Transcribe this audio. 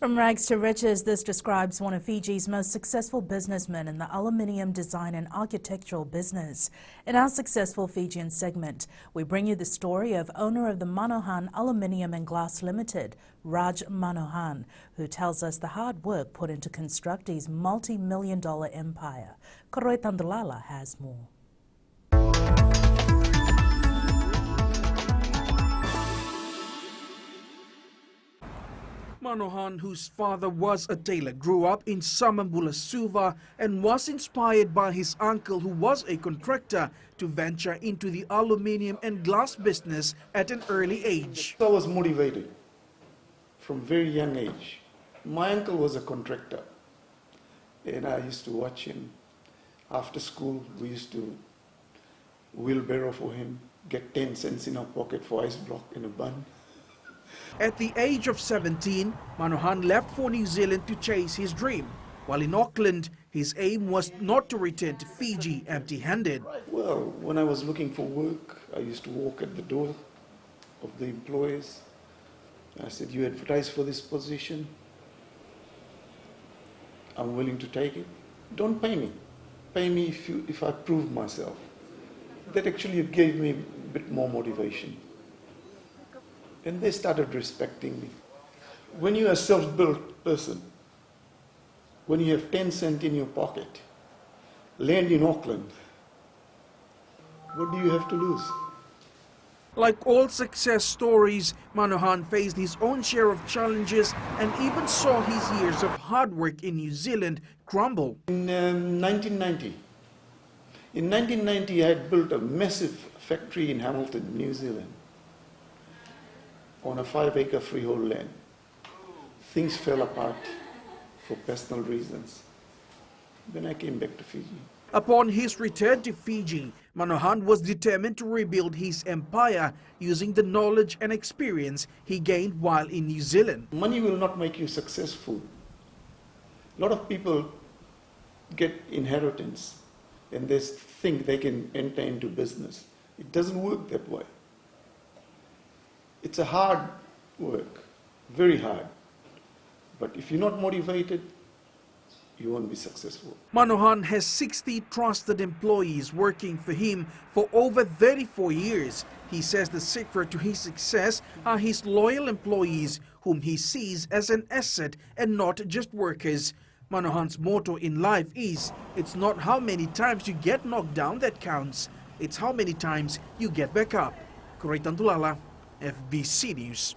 From rags to riches, this describes one of Fiji's most successful businessmen in the aluminium design and architectural business. In our Successful Fijian segment, we bring you the story of owner of the Manohan Aluminium and Glass Limited, Raj Manohan, who tells us the hard work put into construct his multi-million-dollar empire. Koroi Tandalala has more. Manohan, whose father was a tailor, grew up in Samambula Suva and was inspired by his uncle, who was a contractor, to venture into the aluminium and glass business at an early age. I was motivated from very young age. My uncle was a contractor and I used to watch him. After school, we used to wheelbarrow for him, get 10 cents in our pocket for ice block and a bun. At the age of 17, Manohan left for New Zealand to chase his dream. While in Auckland, his aim was not to return to Fiji empty-handed. Well, when I was looking for work, I used to walk at the door of the employers. I said, "You advertise for this position? I'm willing to take it. Don't pay me. Pay me if I prove myself." That actually gave me a bit more motivation. And they started respecting me. When you're a self-built person, when you have 10 cents in your pocket, land in Auckland, what do you have to lose? Like all success stories, Manohan faced his own share of challenges and even saw his years of hard work in New Zealand crumble. In 1990, I had built a massive factory in Hamilton, New Zealand, on a 5-acre freehold land. Things fell apart for personal reasons. Then I came back to Fiji. Upon his return to Fiji, Manohan was determined to rebuild his empire using the knowledge and experience he gained while in New Zealand. Money will not make you successful. A lot of people get inheritance and they think they can enter into business. It doesn't work that way. It's a hard work, very hard. But if you're not motivated, you won't be successful. Manohan has 60 trusted employees working for him for over 34 years. He says the secret to his success are his loyal employees, whom he sees as an asset and not just workers. Manohan's motto in life is, it's not how many times you get knocked down that counts, it's how many times you get back up. Koroi Tandalala, FBC News.